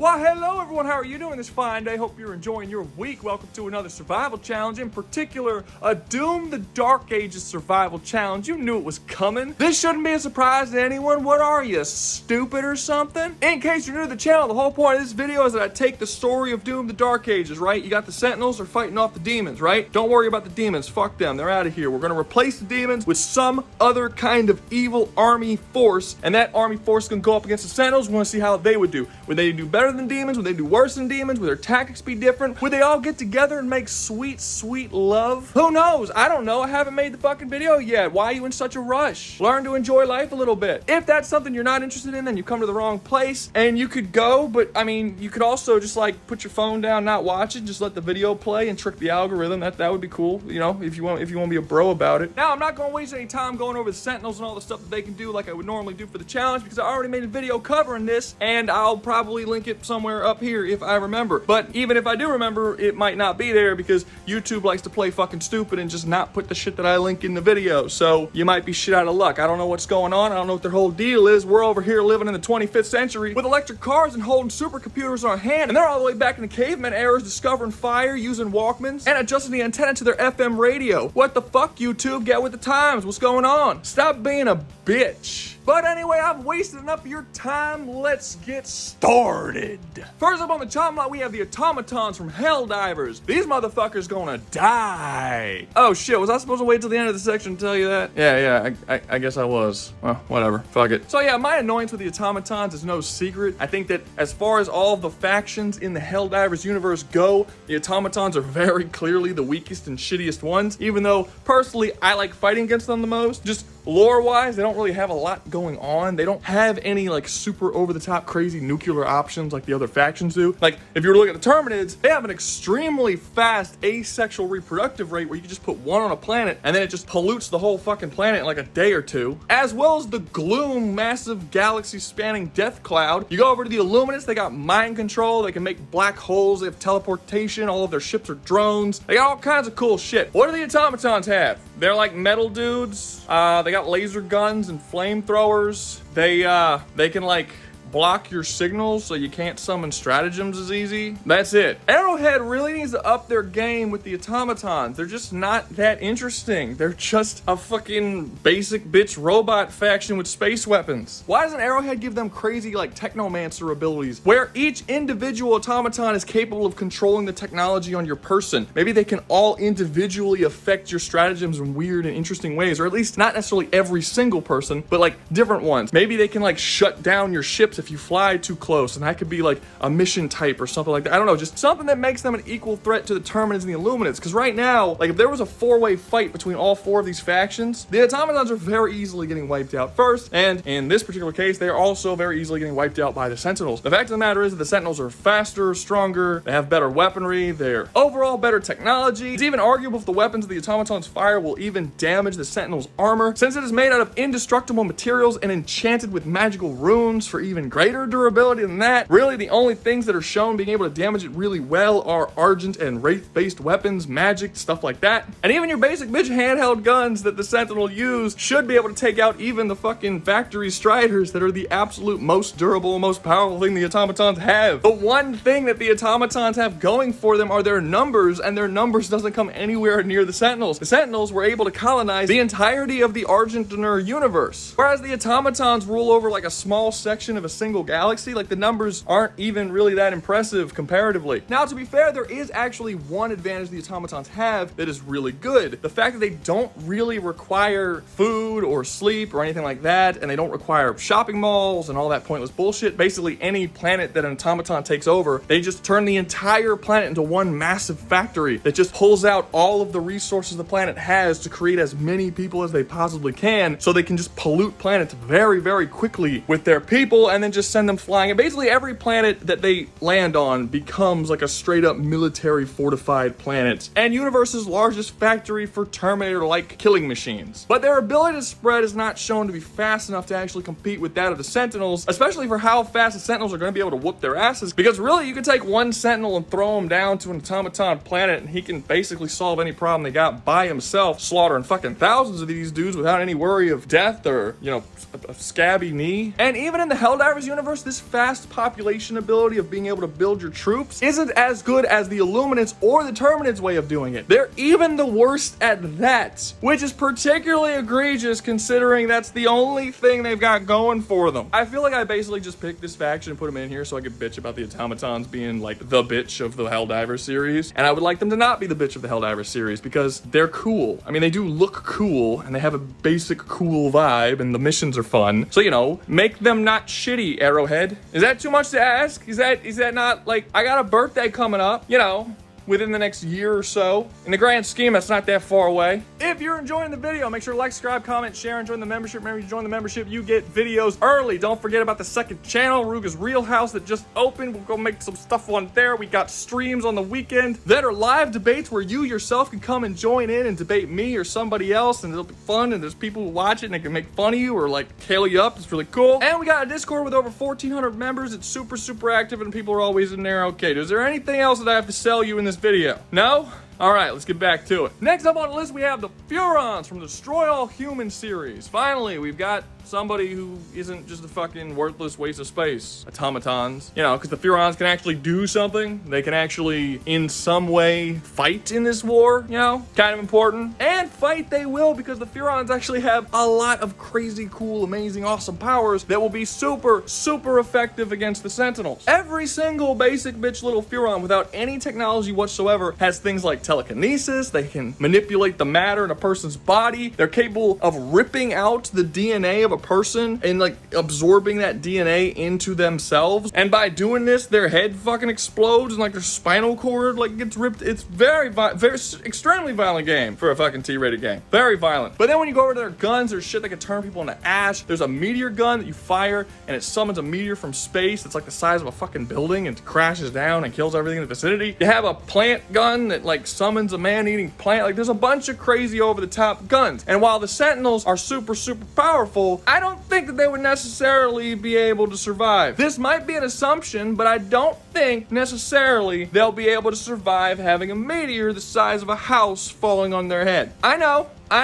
Well, hello everyone, how are you doing this fine day? Hope you're enjoying your week. Welcome to another survival challenge, in particular, a Doom the Dark Ages survival challenge. You knew it was coming. This shouldn't be a surprise to anyone. What are you, stupid or something? In case you're new to the channel, the whole point of this video is that I take the story of Doom the Dark Ages, right? You got the Sentinels, they're fighting off the demons, right? Don't worry about the demons, fuck them, they're out of here. We're gonna replace the demons with some other kind of evil army force, and that army force is gonna go up against the Sentinels. We wanna see how they would do. Would they do better than demons? Would they do worse than demons? Would their tactics be different? Would they all get together and make sweet, sweet love? Who knows? I don't know. I haven't made the fucking video yet. Why are you in such a rush? Learn to enjoy life a little bit. If that's something you're not interested in, then you come to the wrong place. And you could go, but I mean, you could also just like put your phone down, not watch it, just let the video play and trick the algorithm. That would be cool, you know, if you want to be a bro about it. Now, I'm not going to waste any time going over the Sentinels and all the stuff that they can do like I would normally do for the challenge, because I already made a video covering this, and I'll probably link it somewhere up here if I remember. But even if I do remember, it might not be there because YouTube likes to play fucking stupid and just not put the shit that I link in the video. So you might be shit out of luck. I don't know what's going on. I don't know what their whole deal is. We're over here living in the 25th century with electric cars and holding supercomputers in our hand, and they're all the way back in the caveman eras discovering fire, using Walkmans, and adjusting the antenna to their FM radio. What the fuck, YouTube? Get with the times. What's going on? Stop being a bitch. But anyway, I've wasted enough of your time. Let's get started. First up on the chopping block, we have the Automatons from Helldivers. These motherfuckers gonna die. Oh shit, was I supposed to wait till the end of the section to tell you that? Yeah, I guess I was. Well, whatever, fuck it. So yeah, my annoyance with the Automatons is no secret. I think that as far as all of the factions in the Helldivers universe go, the Automatons are very clearly the weakest and shittiest ones, even though personally I like fighting against them the most. Just lore-wise, they don't really have a lot going on. They don't have any like super over-the-top crazy nuclear options like the other factions do. Like, if you were to look at the Terminids, they have an extremely fast asexual reproductive rate where you can just put one on a planet and then it just pollutes the whole fucking planet in like a day or two. As well as the Gloom massive galaxy-spanning death cloud. You go over to the Illuminants, they got mind control, they can make black holes, they have teleportation, all of their ships are drones. They got all kinds of cool shit. What do the Automatons have? They're like metal dudes. They got laser guns and flamethrowers. They can like block your signals so you can't summon stratagems as easy. That's it. Arrowhead really needs to up their game with the Automatons. They're just not that interesting. They're just a fucking basic bitch robot faction with space weapons. Why doesn't Arrowhead give them crazy like technomancer abilities where each individual automaton is capable of controlling the technology on your person? Maybe they can all individually affect your stratagems in weird and interesting ways, or at least not necessarily every single person, but like different ones. Maybe they can like shut down your ships if you fly too close, and that could be like a mission type or something like that. I don't know, just something that makes them an equal threat to the Terminids and the Illuminants. Because right now, like if there was a four-way fight between all four of these factions, the Automatons are very easily getting wiped out first, and in this particular case, they are also very easily getting wiped out by the Sentinels. The fact of the matter is that the Sentinels are faster, stronger, they have better weaponry, they're overall better technology. It's even arguable if the weapons of the Automatons fire will even damage the Sentinels' armor, since it is made out of indestructible materials and enchanted with magical runes for even greater durability than that. Really, the only things that are shown being able to damage it really well are Argent and Wraith-based weapons, magic, stuff like that. And even your basic bitch handheld guns that the Sentinel use should be able to take out even the fucking factory Striders that are the absolute most durable, most powerful thing the Automatons have. The one thing that the Automatons have going for them are their numbers, and their numbers doesn't come anywhere near the Sentinels. The Sentinels were able to colonize the entirety of the Argentiner universe, whereas the Automatons rule over like a small section of a single galaxy. Like the numbers aren't even really that impressive comparatively. Now, to be fair, there is actually one advantage the Automatons have that is really good. The fact that they don't really require food or sleep or anything like that, and they don't require shopping malls and all that pointless bullshit. Basically, any planet that an automaton takes over, they just turn the entire planet into one massive factory that just pulls out all of the resources the planet has to create as many people as they possibly can, so they can just pollute planets very, very quickly with their people and then just send them flying. And basically every planet that they land on becomes like a straight up military fortified planet and universe's largest factory for Terminator-like killing machines. But their ability to spread is not shown to be fast enough to actually compete with that of the Sentinels, especially for how fast the Sentinels are going to be able to whoop their asses, because really you can take one Sentinel and throw him down to an automaton planet and he can basically solve any problem they got by himself, slaughtering fucking thousands of these dudes without any worry of death or, you know, a scabby knee. And even in the Helldivers Helldivers universe, this fast population ability of being able to build your troops isn't as good as the Illuminants or the Terminids way of doing it. They're even the worst at that, which is particularly egregious considering that's the only thing they've got going for them. I feel like I basically just picked this faction and put them in here so I could bitch about the Automatons being like the bitch of the Helldivers series, and I would like them to not be the bitch of the Helldivers series because they're cool. I mean, they do look cool and they have a basic cool vibe and the missions are fun. So, you know, make them not shitty, Arrowhead. Is that too much to ask? Is that not like, I got a birthday coming up, you know, within the next year or so. In the grand scheme, that's not that far away. If you're enjoying the video, make sure to like, subscribe, comment, share, and join the membership. Remember, you join the membership, you get videos early. Don't forget about the second channel, Rouga's Real House, that just opened. We'll go make some stuff on there. We got streams on the weekend that are live debates where you yourself can come and join in and debate me or somebody else, and it'll be fun, and there's people who watch it and they can make fun of you or like tail you up. It's really cool. And we got a Discord with over 1,400 members. It's super, super active and people are always in there. Okay, is there anything else that I have to sell you in this video? No? All right, let's get back to it. Next up on the list, we have the Furons from the Destroy All Humans series. Finally, we've got somebody who isn't just a fucking worthless waste of space. Automatons. You know, because the Furons can actually do something. They can actually, in some way, fight in this war, you know? Kind of important. And fight they will, because the Furons actually have a lot of crazy, cool, amazing, awesome powers that will be super, super effective against the Sentinels. Every single basic bitch little Furon, without any technology whatsoever, has things like telekinesis. They can manipulate the matter in a person's body. They're capable of ripping out the DNA of a person and like absorbing that DNA into themselves. And by doing this, their head fucking explodes and like their spinal cord like gets ripped. It's very extremely violent game for a fucking T-rated game. Very violent. But then when you go over to their guns, there's shit that can turn people into ash. There's a meteor gun that you fire and it summons a meteor from space that's like the size of a fucking building and crashes down and kills everything in the vicinity. You have a plant gun that like summons a man-eating plant. Like, there's a bunch of crazy over-the-top guns. And while the Sentinels are super, super powerful, I don't think that they would necessarily be able to survive. This might be an assumption, but I don't think necessarily they'll be able to survive having a meteor the size of a house falling on their head. I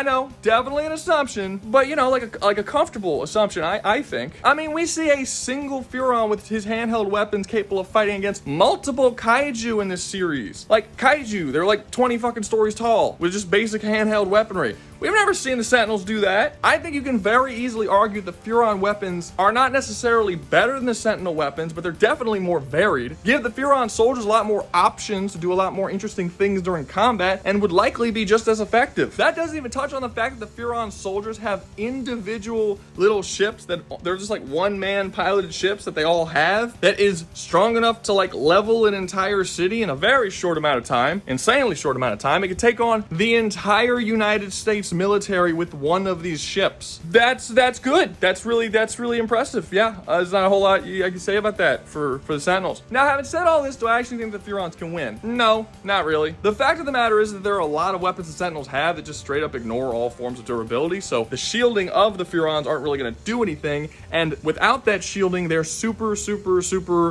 know, definitely an assumption, but you know, like a comfortable assumption, I think. I mean, we see a single Furon with his handheld weapons capable of fighting against multiple kaiju in this series. Like, kaiju, they're like 20 fucking stories tall with just basic handheld weaponry. We've never seen the Sentinels do that. I think you can very easily argue the Furon weapons are not necessarily better than the Sentinel weapons, but they're definitely more varied. Give the Furon soldiers a lot more options to do a lot more interesting things during combat and would likely be just as effective. That doesn't even touch on the fact that the Furon soldiers have individual little ships that they're just like one-man piloted ships that they all have that is strong enough to like level an entire city in a very short amount of time, insanely short amount of time. It could take on the entire United States military with one of these ships. That's good. That's really impressive. Yeah, there's not a whole lot I can say about that for the Sentinels. Now, having said all this, do I actually think the Furons can win? No, not really. The fact of the matter is that there are a lot of weapons the Sentinels have that just straight up ignore all forms of durability, so the shielding of the Furons aren't really going to do anything, and without that shielding, they're super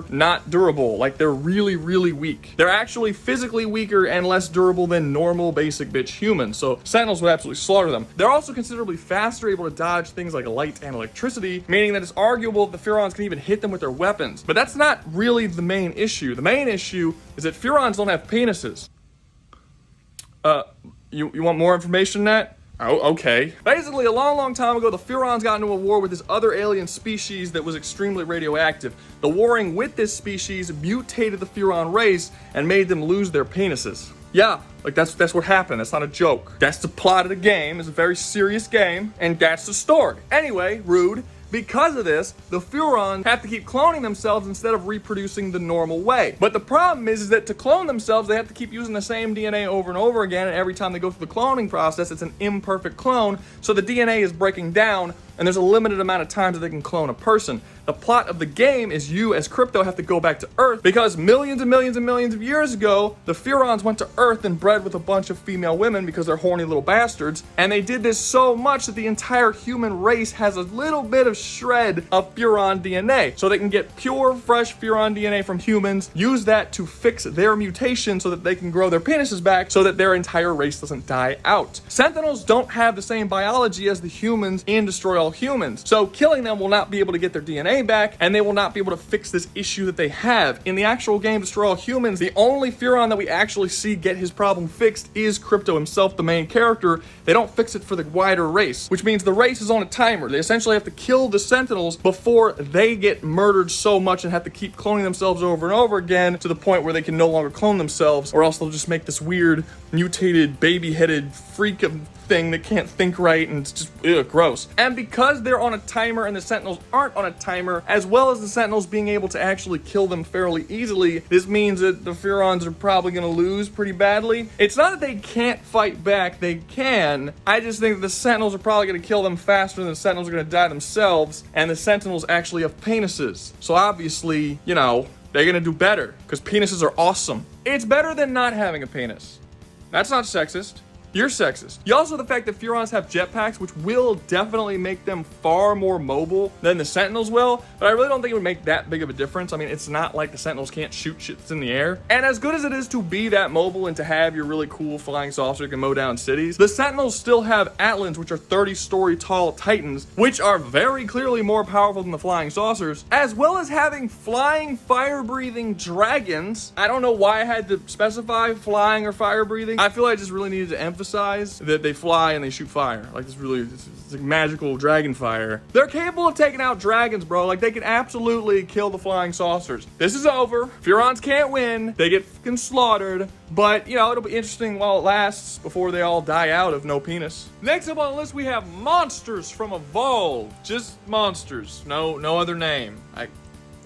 not durable. Like, they're really weak. They're actually physically weaker and less durable than normal basic bitch humans, so Sentinels would absolutely slaughter them. They're also considerably faster, able to dodge things like light and electricity, meaning that it's arguable that the Furons can even hit them with their weapons. But that's not really the main issue. The main issue is that Furons don't have penises. You want more information than that? Oh, okay. Basically, a long time ago, the Furons got into a war with this other alien species that was extremely radioactive. The warring with this species mutated the Furon race and made them lose their penises. Yeah, like that's what happened. That's not a joke. That's the plot of the game. It's a very serious game, and that's the story. Anyway, rude. Because of this, the Furons have to keep cloning themselves instead of reproducing the normal way. But the problem is that to clone themselves, they have to keep using the same DNA over and over again, and every time they go through the cloning process, it's an imperfect clone, so the DNA is breaking down, and there's a limited amount of times that they can clone a person. The plot of the game is you, as Crypto, have to go back to Earth because millions and millions and millions of years ago, the Furons went to Earth and bred with a bunch of female women because they're horny little bastards, and they did this so much that the entire human race has a little bit of shred of Furon DNA. So they can get pure, fresh Furon DNA from humans, use that to fix their mutation so that they can grow their penises back so that their entire race doesn't die out. Sentinels don't have the same biology as the humans in Destroy All all humans. So killing them will not be able to get their DNA back, and they will not be able to fix this issue that they have. In the actual game Destroy All Humans, the only Furon that we actually see get his problem fixed is Crypto himself, the main character. They don't fix it for the wider race, which means the race is on a timer. They essentially have to kill the Sentinels before they get murdered so much and have to keep cloning themselves over and over again to the point where they can no longer clone themselves, or else they'll just make this weird mutated baby-headed freak of thing that can't think right, and it's just gross. And because they're on a timer and the Sentinels aren't on a timer, as well as the Sentinels being able to actually kill them fairly easily, this means that the Furons are probably going to lose pretty badly. It's not that they can't fight back, they can. I just think that the Sentinels are probably going to kill them faster than the Sentinels are going to die themselves, and the Sentinels actually have penises. So obviously, you know, they're going to do better, because penises are awesome. It's better than not having a penis. That's not sexist. You're sexist. You also have the fact that Furons have jetpacks, which will definitely make them far more mobile than the Sentinels will, but I really don't think it would make that big of a difference. I mean, it's not like the Sentinels can't shoot shit that's in the air. And as good as it is to be that mobile and to have your really cool flying saucer that can mow down cities, the Sentinels still have Atlands, which are 30-story tall Titans, which are very clearly more powerful than the flying saucers, as well as having flying, fire-breathing dragons. I don't know why I had to specify flying or fire-breathing. I feel I just really needed to emphasize that they fly and they shoot fire. Like, it's like magical dragon fire. They're capable of taking out dragons, bro. Like, they can absolutely kill the flying saucers. This is over. Furons can't win. They get fucking slaughtered. But, you know, it'll be interesting while it lasts before they all die out of no penis. Next up on the list, we have monsters from Evolve. Just monsters. No other name.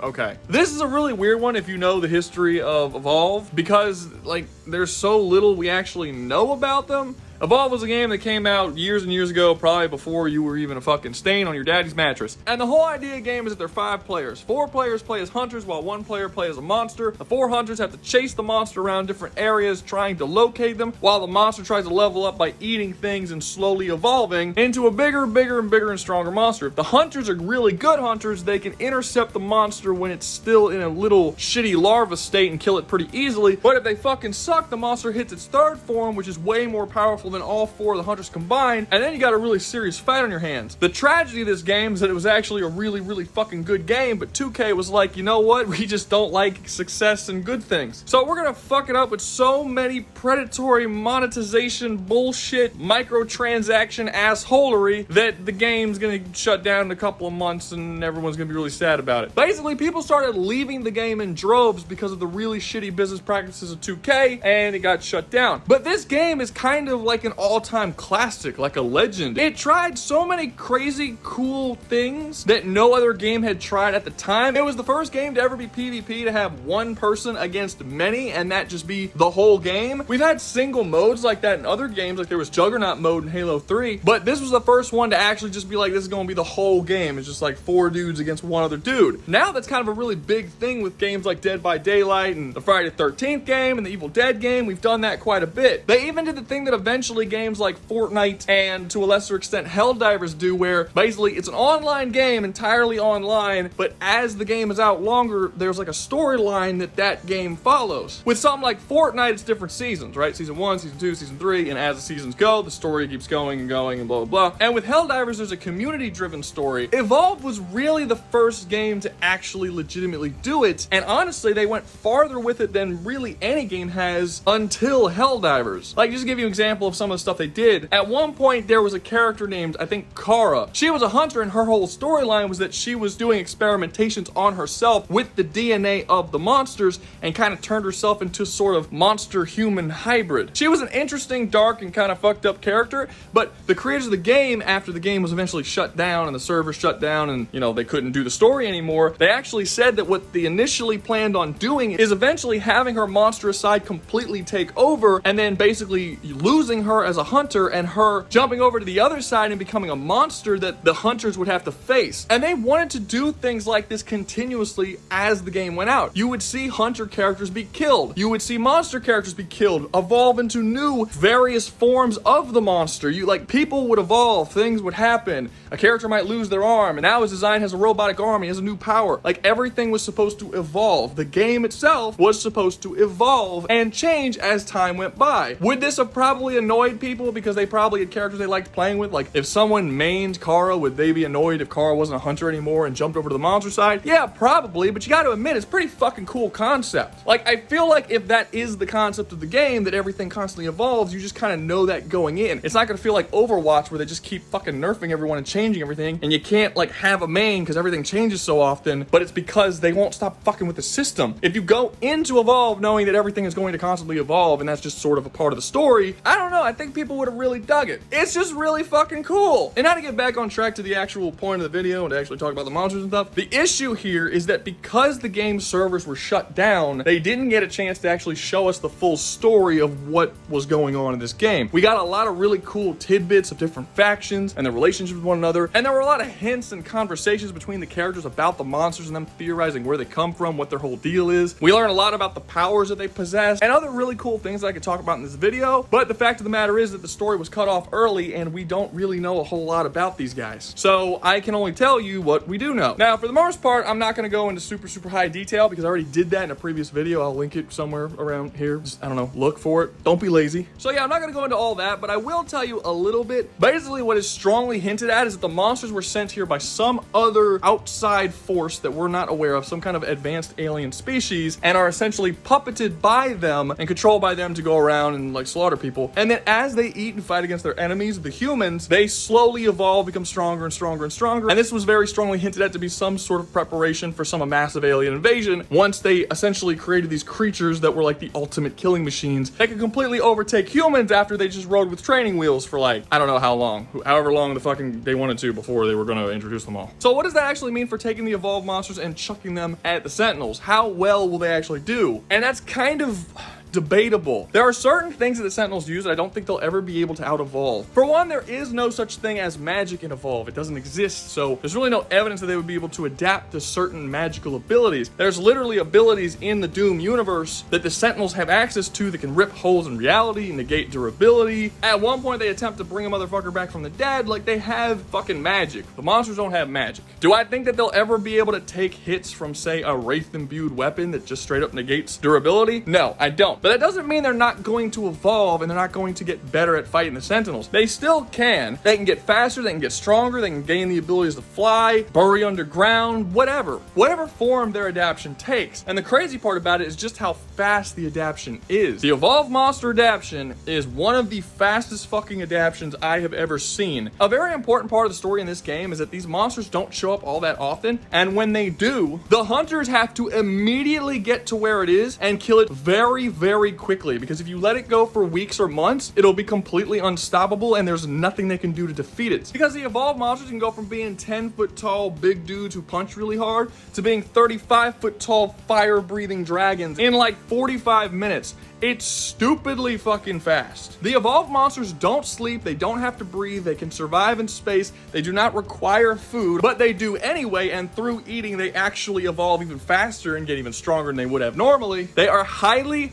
Okay. This is a really weird one if you know the history of Evolve, because, like, there's so little we actually know about them. Evolve was a game that came out years and years ago, probably before you were even a fucking stain on your daddy's mattress. And the whole idea of the game is that there are 5 players. 4 players play as hunters, while 1 player plays as a monster. The 4 hunters have to chase the monster around different areas, trying to locate them, while the monster tries to level up by eating things and slowly evolving into a bigger and stronger monster. If the hunters are really good hunters, they can intercept the monster when it's still in a little shitty larva state and kill it pretty easily. But if they fucking suck, the monster hits its 3rd form, which is way more powerful than all 4 of the hunters combined, and then you got a really serious fight on your hands. The tragedy of this game is that it was actually a really fucking good game, but 2K was like, you know what, we just don't like success and good things. So we're gonna fuck it up with so many predatory monetization bullshit, microtransaction assholery, that the game's gonna shut down in a couple of months and everyone's gonna be really sad about it. Basically, people started leaving the game in droves because of the really shitty business practices of 2K, and it got shut down. But this game is kind of like an all-time classic, like a legend. It tried so many crazy cool things that no other game had tried at the time. It was the first game to ever be PvP to have 1 person against many, and that just be the whole game. We've had single modes like that in other games, like there was Juggernaut mode in Halo 3, but this was the first one to actually just be like, this is gonna be the whole game. It's just like 4 dudes against 1 other dude. Now that's kind of a really big thing with games like Dead by Daylight and the Friday the 13th game and the Evil Dead game. We've done that quite a bit. They even did the thing that eventually games like Fortnite and to a lesser extent Helldivers do, where basically it's an online game, entirely online, but as the game is out longer, there's like a storyline that game follows. With something like Fortnite, it's different seasons, right? Season 1, Season 2, Season 3, and as the seasons go, the story keeps going and blah, blah, blah. And with Helldivers, there's a community-driven story. Evolve was really the first game to actually legitimately do it, and honestly, they went farther with it than really any game has until Helldivers. Like, just to give you an example of some of the stuff they did, at one point there was a character named, I think, Kara. She was a hunter, and her whole storyline was that she was doing experimentations on herself with the DNA of the monsters and kind of turned herself into sort of monster-human hybrid. She was an interesting, dark, and kind of fucked up character, but the creators of the game, after the game was eventually shut down and the server shut down and, you know, they couldn't do the story anymore, they actually said that what they initially planned on doing is eventually having her monstrous side completely take over and then basically losing her as a hunter and her jumping over to the other side and becoming a monster that the hunters would have to face. And they wanted to do things like this continuously as the game went out. You would see hunter characters be killed. You would see monster characters be killed, evolve into new various forms of the monster. People would evolve, things would happen. A character might lose their arm, and now his design has a robotic arm, he has a new power. Like, everything was supposed to evolve. The game itself was supposed to evolve and change as time went by. Would this have probably annoyed people because they probably had characters they liked playing with. Like, if someone mained Kara, would they be annoyed if Kara wasn't a hunter anymore and jumped over to the monster side? Yeah, probably, but you gotta admit, it's a pretty fucking cool concept. Like, I feel like if that is the concept of the game, that everything constantly evolves, you just kind of know that going in. It's not gonna feel like Overwatch where they just keep fucking nerfing everyone and changing everything, and you can't, like, have a main because everything changes so often, but it's because they won't stop fucking with the system. If you go into Evolve knowing that everything is going to constantly evolve and that's just sort of a part of the story, I don't know, I think people would have really dug it. It's just really fucking cool. And now to get back on track to the actual point of the video and to actually talk about the monsters and stuff, the issue here is that because the game's servers were shut down, they didn't get a chance to actually show us the full story of what was going on in this game. We got a lot of really cool tidbits of different factions and their relationships with one another, and there were a lot of hints and conversations between the characters about the monsters and them theorizing where they come from, what their whole deal is. We learned a lot about the powers that they possess and other really cool things that I could talk about in this video, but the fact of the matter is that the story was cut off early and we don't really know a whole lot about these guys. So I can only tell you what we do know. Now, for the most part, I'm not going to go into super high detail because I already did that in a previous video. I'll link it somewhere around here. Just, I don't know, look for it. Don't be lazy. So yeah, I'm not going to go into all that, but I will tell you a little bit. Basically, what is strongly hinted at is that the monsters were sent here by some other outside force that we're not aware of, some kind of advanced alien species, and are essentially puppeted by them and controlled by them to go around and like slaughter people. And then as they eat and fight against their enemies, the humans, they slowly evolve, become stronger and stronger and stronger. And this was very strongly hinted at to be some sort of preparation for some massive alien invasion once they essentially created these creatures that were like the ultimate killing machines that could completely overtake humans after they just rode with training wheels for like, I don't know how long, however long the fucking they wanted to before they were going to introduce them all. So what does that actually mean for taking the evolved monsters and chucking them at the Sentinels? How well will they actually do? And that's kind of debatable. There are certain things that the Sentinels use that I don't think they'll ever be able to out-evolve. For one, there is no such thing as magic in Evolve. It doesn't exist, so there's really no evidence that they would be able to adapt to certain magical abilities. There's literally abilities in the Doom universe that the Sentinels have access to that can rip holes in reality, negate durability. At one point, they attempt to bring a motherfucker back from the dead, like they have fucking magic. The monsters don't have magic. Do I think that they'll ever be able to take hits from, say, a Wraith-imbued weapon that just straight up negates durability? No, I don't. But that doesn't mean they're not going to evolve and they're not going to get better at fighting the Sentinels. They still can. They can get faster, they can get stronger, they can gain the abilities to fly, bury underground, whatever form their adaptation takes. And the crazy part about it is just how fast the adaptation is. The evolved monster adaptation is one of the fastest fucking adaptations I have ever seen. A very important part of the story in this game is that these monsters don't show up all that often, and when they do, the hunters have to immediately get to where it is and kill it very quickly, because if you let it go for weeks or months, it'll be completely unstoppable and there's nothing they can do to defeat it. Because the evolved monsters can go from being 10-foot tall big dudes who punch really hard to being 35-foot tall fire-breathing dragons in like 45 minutes. It's stupidly fucking fast. The evolved monsters don't sleep, they don't have to breathe, they can survive in space, they do not require food, but they do anyway, and through eating, they actually evolve even faster and get even stronger than they would have normally. They are highly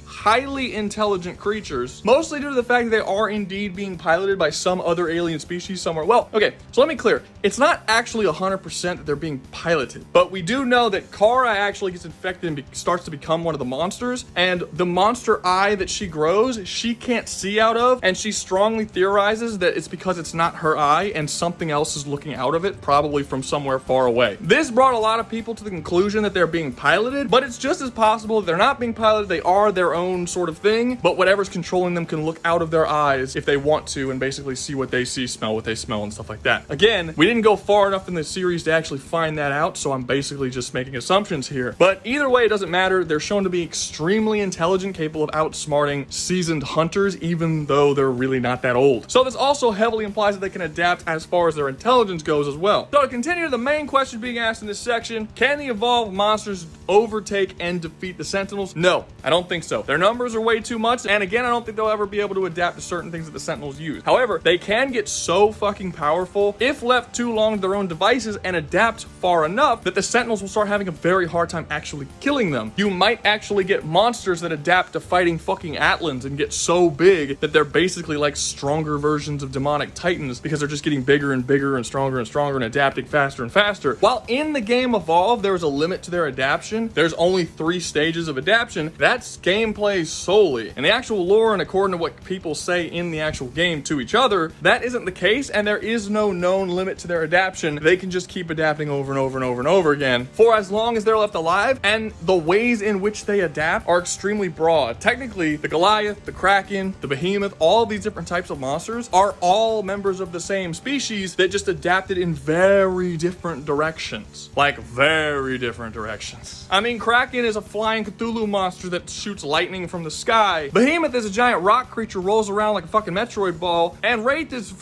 intelligent creatures, mostly due to the fact that they are indeed being piloted by some other alien species somewhere. Well, okay, so let me clear. It's not actually 100% that they're being piloted, but we do know that Kara actually gets infected and starts to become one of the monsters, and the monster that she grows, she can't see out of, and she strongly theorizes that it's because it's not her eye and something else is looking out of it, probably from somewhere far away. This brought a lot of people to the conclusion that they're being piloted, but it's just as possible that they're not being piloted, they are their own sort of thing, but whatever's controlling them can look out of their eyes if they want to and basically see what they see, smell what they smell, and stuff like that. Again, we didn't go far enough in the series to actually find that out, so I'm basically just making assumptions here. But either way, it doesn't matter. They're shown to be extremely intelligent, capable of outsmarting seasoned hunters, even though they're really not that old. So this also heavily implies that they can adapt as far as their intelligence goes as well. So to continue, the main question being asked in this section, can the evolved monsters overtake and defeat the Sentinels? No, I don't think so. Their numbers are way too much, and again, I don't think they'll ever be able to adapt to certain things that the Sentinels use. However, they can get so fucking powerful if left too long to their own devices and adapt far enough that the Sentinels will start having a very hard time actually killing them. You might actually get monsters that adapt to fighting fucking Atlans and get so big that they're basically like stronger versions of demonic titans because they're just getting bigger and bigger and stronger and adapting faster and faster. While in the game Evolve, there's a limit to their adaptation. There's only 3 stages of adaptation. That's gameplay gameplay solely. In the actual lore and according to what people say in the actual game to each other, that isn't the case, and there is no known limit to their adaptation. They can just keep adapting over and over and over and over again for as long as they're left alive, and the ways in which they adapt are extremely broad. Technically, the Goliath, the Kraken, the Behemoth, all these different types of monsters are all members of the same species that just adapted in very different directions. Like, very different directions. I mean, Kraken is a flying Cthulhu monster that shoots lightning from the sky. Behemoth is a giant rock creature, rolls around like a fucking Metroid ball, and Wraith is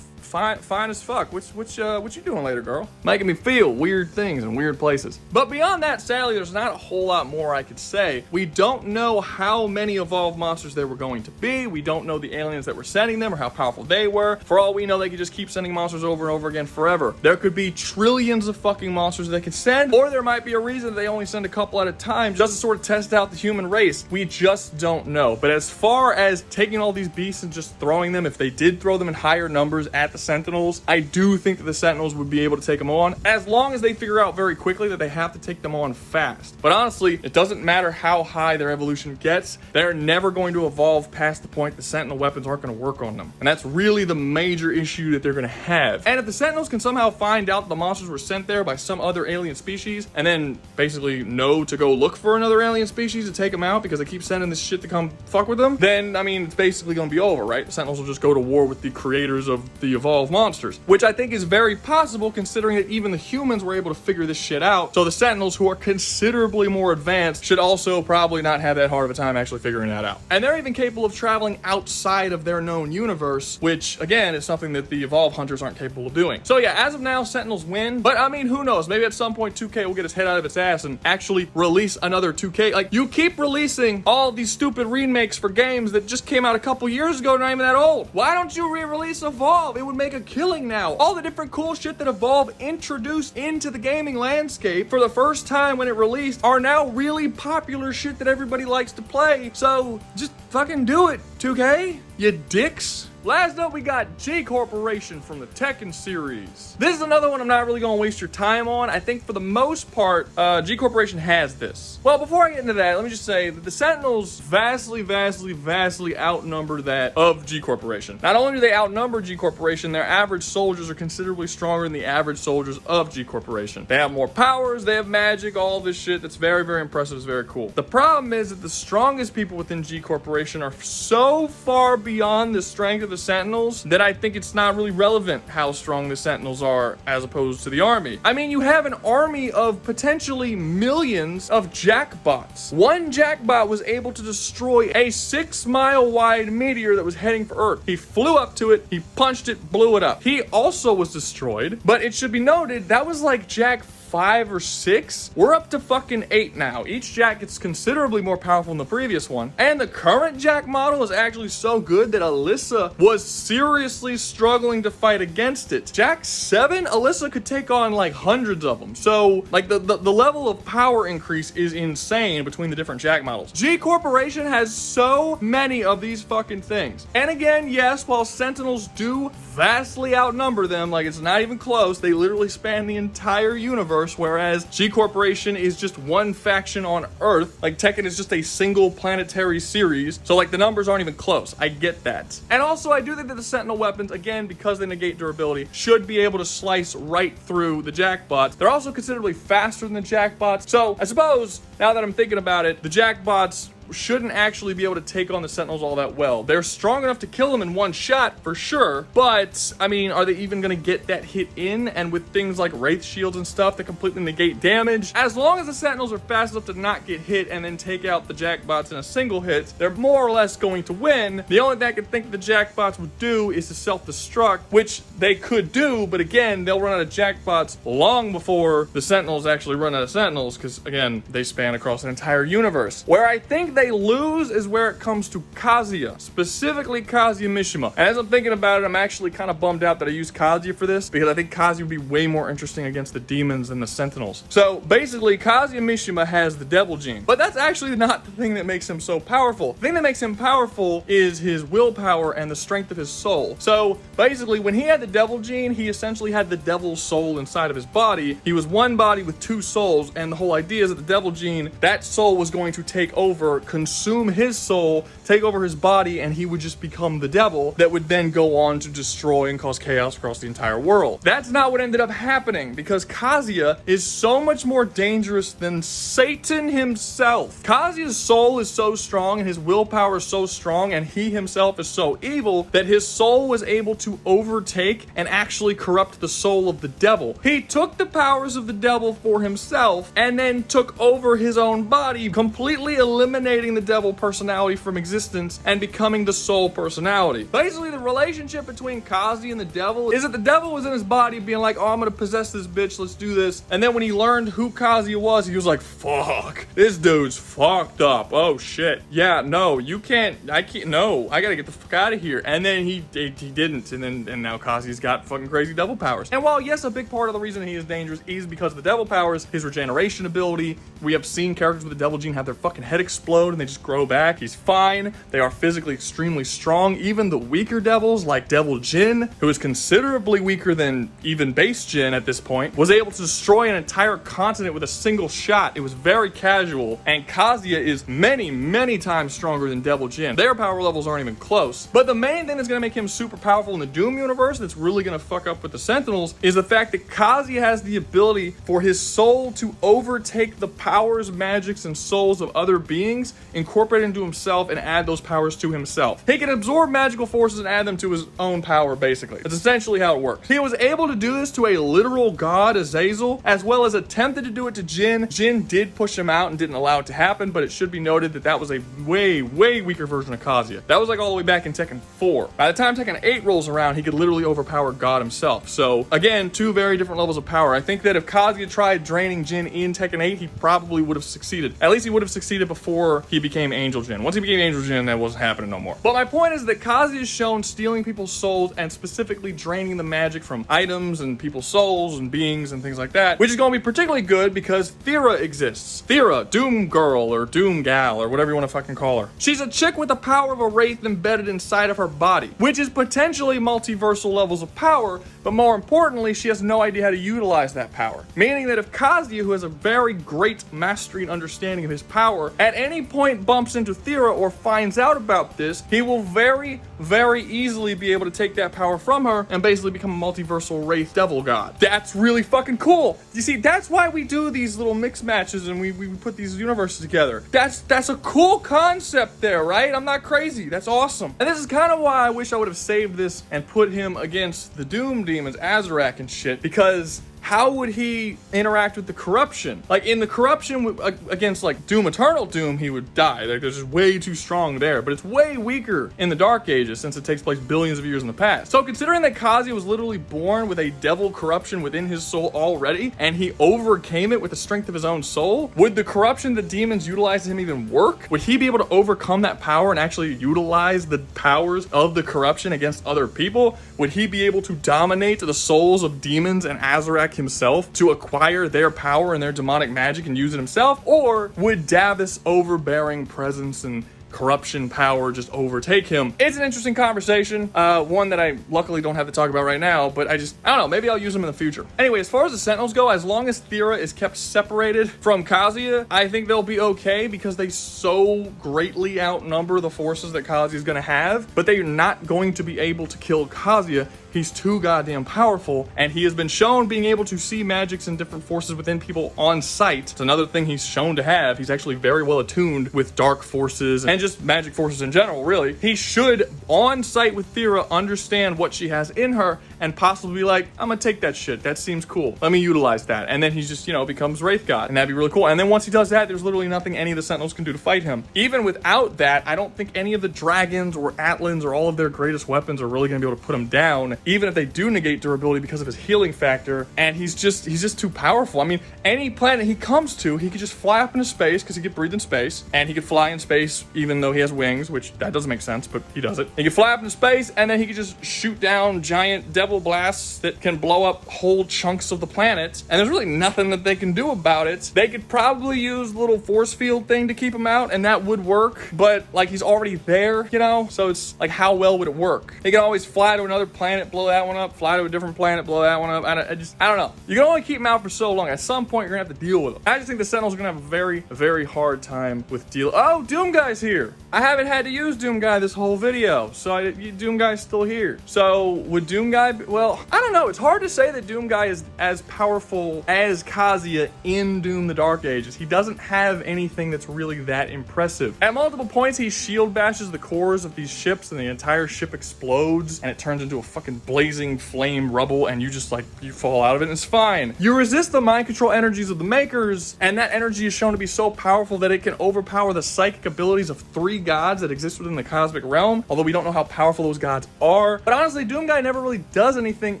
fine as fuck. What you doing later, girl? Making me feel weird things in weird places. But beyond that, sadly, there's not a whole lot more I could say. We don't know how many evolved monsters there were going to be. We don't know the aliens that were sending them or how powerful they were. For all we know, they could just keep sending monsters over and over again forever. There could be trillions of fucking monsters they could send, or there might be a reason they only send a couple at a time just to sort of test out the human race. We just don't know. But as far as taking all these beasts and just throwing them, if they did throw them in higher numbers at the Sentinels, I do think that the Sentinels would be able to take them on, as long as they figure out very quickly that they have to take them on fast. But honestly, it doesn't matter how high their evolution gets, they're never going to evolve past the point the Sentinel weapons aren't going to work on them. And that's really the major issue that they're going to have. And if the Sentinels can somehow find out the monsters were sent there by some other alien species, and then basically know to go look for another alien species to take them out because they keep sending this shit to come fuck with them, then, I mean, it's basically going to be over, right? The Sentinels will just go to war with the creators of the evolved monsters, which I think is very possible considering that even the humans were able to figure this shit out. So the Sentinels, who are considerably more advanced, should also probably not have that hard of a time actually figuring that out. And they're even capable of traveling outside of their known universe, which again is something that the evolved hunters aren't capable of doing. So yeah, as of now, Sentinels win, but I mean, who knows? Maybe at some point 2K will get its head out of its ass and actually release another 2K. Like, you keep releasing all these stupid remakes for games that just came out a couple years ago, not even that old. Why don't you re-release Evolve? It would make a killing now. All the different cool shit that Evolve introduced into the gaming landscape for the first time when it released are now really popular shit that everybody likes to play. So just fucking do it, 2K, you dicks. Last up, we got G-Corp from the Tekken series. This is another one I'm not really going to waste your time on. I think for the most part, G-Corp has this. Well, before I get into that, let me just say that the Sentinels vastly outnumber that of G-Corp. Not only do they outnumber G-Corp, their average soldiers are considerably stronger than the average soldiers of G-Corp. They have more powers, they have magic, all this shit. That's very, very impressive. It's very cool. The problem is that the strongest people within G-Corp are so far beyond the strength of the Sentinels that I think it's not really relevant how strong the Sentinels are as opposed to the army. I mean, you have an army of potentially millions of jackbots. One jackbot was able to destroy a 6-mile wide meteor that was heading for Earth. He flew up to it, he punched it, blew it up. He also was destroyed, but it should be noted that was like Jack 5 or 6. We're up to fucking 8 now. Each Jack gets considerably more powerful than the previous one. And the current Jack model is actually so good that Alyssa was seriously struggling to fight against it. Jack 7, Alyssa could take on like hundreds of them. So like the level of power increase is insane between the different Jack models. G-Corp has so many of these fucking things. And again, yes, while Sentinels do vastly outnumber them, like it's not even close, they literally span the entire universe, whereas G-Corp is just one faction on Earth. Like Tekken is just a single planetary series, so like the numbers aren't even close. I get that. And also I do think that the Sentinel weapons, again, because they negate durability, should be able to slice right through the Jackbots. They're also considerably faster than the Jackbots, so I suppose, now that I'm thinking about it, the Jackbots shouldn't actually be able to take on the Sentinels all that well. They're strong enough to kill them in one shot, for sure, but, I mean, are they even gonna get that hit in? And with things like Wraith Shields and stuff that completely negate damage, as long as the Sentinels are fast enough to not get hit and then take out the Jackbots in a single hit, they're more or less going to win. The only thing I could think the Jackbots would do is to self-destruct, which they could do, but again, they'll run out of Jackbots long before the Sentinels actually run out of Sentinels, because, again, they span across an entire universe. Where I think they lose is where it comes to Kazuya, specifically Kazuya Mishima. And as I'm thinking about it, I'm actually kind of bummed out that I used Kazuya for this, because I think Kazuya would be way more interesting against the demons than the Sentinels. So basically, Kazuya Mishima has the Devil Gene, but that's actually not the thing that makes him so powerful. The thing that makes him powerful is his willpower and the strength of his soul. So basically, when he had the Devil Gene, he essentially had the Devil's soul inside of his body. He was one body with two souls, and the whole idea is that the Devil Gene, that soul was going to take over power consume his soul, take over his body, and he would just become the devil that would then go on to destroy and cause chaos across the entire world. That's not what ended up happening, because Kazuya is so much more dangerous than Satan himself. Kazuya's soul is so strong and his willpower is so strong and he himself is so evil that his soul was able to overtake and actually corrupt the soul of the devil. He took the powers of the devil for himself and then took over his own body, completely eliminating the devil personality from existence and becoming the soul personality. Basically, the relationship between Kazuya and the devil is that the devil was in his body being like, oh, I'm gonna possess this bitch, let's do this. And then when he learned who Kazuya was, he was like, fuck, this dude's fucked up. Oh shit. Yeah, no, you can't, I can't, no, I gotta get the fuck out of here. And then he didn't, and now Kazuya's got fucking crazy devil powers. And while yes, a big part of the reason he is dangerous is because of the devil powers, his regeneration ability, we have seen characters with the devil gene have their fucking head explode and they just grow back. He's fine. They are physically extremely strong. Even the weaker devils like Devil Jin, who is considerably weaker than even base Jin at this point, was able to destroy an entire continent with a single shot. It was very casual, and Kazuya is many, many times stronger than Devil Jin. Their power levels aren't even close. But the main thing that's going to make him super powerful in the Doom universe that's really going to fuck up with the Sentinels is the fact that Kazuya has the ability for his soul to overtake the powers, magics, and souls of other beings, incorporate into himself, and add those powers to himself. He can absorb magical forces and add them to his own power, basically. That's essentially how it works. He was able to do this to a literal god, Azazel, as well as attempted to do it to Jin. Jin did push him out and didn't allow it to happen, but it should be noted that that was a way, way weaker version of Kazuya. That was like all the way back in Tekken 4. By the time Tekken 8 rolls around, he could literally overpower God himself. So, again, two very different levels of power. I think that if Kazuya tried draining Jin in Tekken 8, he probably would have succeeded. At least he would have succeeded before he became Angel Jin. Once he became Angel Jin, that wasn't happening no more. But my point is that Kazuya is shown stealing people's souls and specifically draining the magic from items and people's souls and beings and things like that, which is going to be particularly good because Thera exists. Thera, Doom Girl or Doom Gal or whatever you want to fucking call her. She's a chick with the power of a wraith embedded inside of her body, which is potentially multiversal levels of power, but more importantly, she has no idea how to utilize that power. Meaning that if Kazuya, who has a very great mastery and understanding of his power, at any point bumps into Thera or finds out about this, he will very, very easily be able to take that power from her and basically become a multiversal wraith devil god. That's really fucking cool. You see, that's why we do these little mix matches and we put these universes together. That's a cool concept there, right? I'm not crazy. That's awesome. And this is kind of why I wish I would have saved this and put him against the Doom demons, Azarak and shit, because how would he interact with the corruption? Like in the corruption against like Doom Eternal Doom, he would die. Like there's just way too strong there, but it's way weaker in the Dark Ages since it takes place billions of years in the past. So considering that Kazuya was literally born with a devil corruption within his soul already, and he overcame it with the strength of his own soul, would the corruption the demons utilize him even work? Would he be able to overcome that power and actually utilize the powers of the corruption against other people? Would he be able to dominate the souls of demons and Azarak himself to acquire their power and their demonic magic and use it himself? Or would Davos' overbearing presence and corruption power just overtake him? It's an interesting conversation, one that I luckily don't have to talk about right now, but I don't know, maybe I'll use them in the future. Anyway, as far as the Sentinels go, as long as Thera is kept separated from Kazuya, I think they'll be okay because they so greatly outnumber the forces that Kazuya is going to have, but they're not going to be able to kill Kazuya. He's too goddamn powerful, and he has been shown being able to see magics and different forces within people on sight. It's another thing he's shown to have. He's actually very well attuned with dark forces and just magic forces in general, really. He should, on sight with Thera, understand what she has in her and possibly be like, I'm gonna take that shit. That seems cool. Let me utilize that. And then he just, becomes Wraith God, and that'd be really cool. And then once he does that, there's literally nothing any of the Sentinels can do to fight him. Even without that, I don't think any of the dragons or Atlans or all of their greatest weapons are really gonna be able to put him down, even if they do negate durability because of his healing factor, and he's just too powerful. I mean, any planet he comes to, he could just fly up into space because he could breathe in space, and he could fly in space even even though he has wings, which that doesn't make sense, but he does it. He can fly up into space, and then he can just shoot down giant devil blasts that can blow up whole chunks of the planet, and there's really nothing that they can do about it. They could probably use a little force field thing to keep him out, and that would work, but like he's already there, you know? So it's like, how well would it work? He can always fly to another planet, blow that one up, fly to a different planet, blow that one up. I don't know. You can only keep him out for so long. At some point, you're gonna have to deal with him. I just think the Sentinels are gonna have a very, very hard time with deal. Oh, Doom Guy's here. I haven't had to use Doom Guy this whole video, so Doom Guy's still here. So would Doom Guy be, well, I don't know. It's hard to say that Doom Guy is as powerful as Kazuya in Doom the Dark Ages. He doesn't have anything that's really that impressive. At multiple points, he shield bashes the cores of these ships, and the entire ship explodes, and it turns into a fucking blazing flame rubble, and you just like, you fall out of it, and it's fine. You resist the mind control energies of the Makers, and that energy is shown to be so powerful that it can overpower the psychic abilities of 3 gods that exist within the cosmic realm, although we don't know how powerful those gods are. But honestly, Doom Guy never really does anything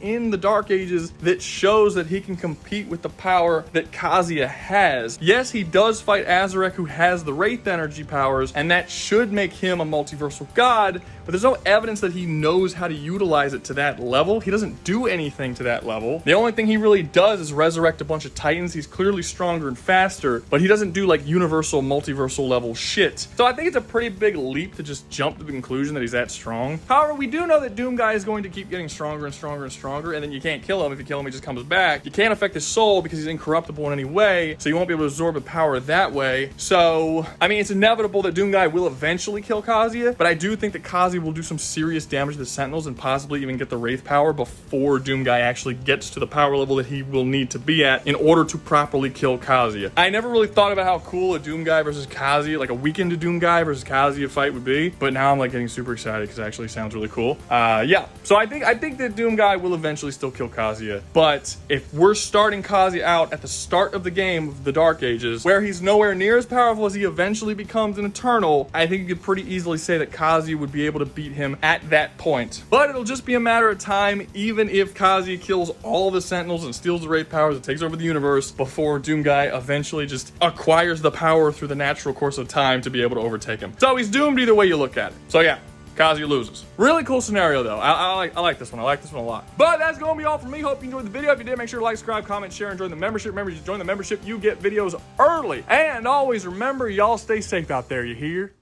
in the Dark Ages that shows that he can compete with the power that Kazuya has. Yes, he does fight Azarek, who has the Wraith energy powers, and that should make him a multiversal god, but there's no evidence that he knows how to utilize it to that level. He doesn't do anything to that level. The only thing he really does is resurrect a bunch of Titans. He's clearly stronger and faster, but he doesn't do like universal, multiversal level shit. So I think it's a pretty big leap to just jump to the conclusion that he's that strong. However, we do know that Doom Guy is going to keep getting stronger and stronger and stronger, and then you can't kill him. If you kill him, he just comes back. You can't affect his soul because he's incorruptible in any way, so you won't be able to absorb the power that way. So, I mean, it's inevitable that Doom Guy will eventually kill Kazuya, but I do think that Kazuya will do some serious damage to the Sentinels and possibly even get the Wraith power before Doom Guy actually gets to the power level that he will need to be at in order to properly kill Kazuya. I never really thought about how cool a Doom Guy versus Kazuya, like a weekend Doom Guy versus Kazuya fight would be, but now I'm like getting super excited because it actually sounds really cool. Yeah, so I think that Doom Guy will eventually still kill Kazuya, but if we're starting Kazuya out at the start of the game of the Dark Ages, where he's nowhere near as powerful as he eventually becomes an Eternal, I think you could pretty easily say that Kazuya would be able to beat him at that point. But it'll just be a matter of time, even if Kazuya kills all the Sentinels and steals the Wraith powers and takes over the universe, before Doom Guy eventually just acquires the power through the natural course of time to be able to overtake him. So he's doomed either way you look at it. So yeah, Kazuya loses. Really cool scenario though. I like this one. I like this one a lot. But that's going to be all from me. Hope you enjoyed the video. If you did, make sure to like, subscribe, comment, share, and join the membership. Remember, if you join the membership, you get videos early. And always remember, y'all stay safe out there, you hear?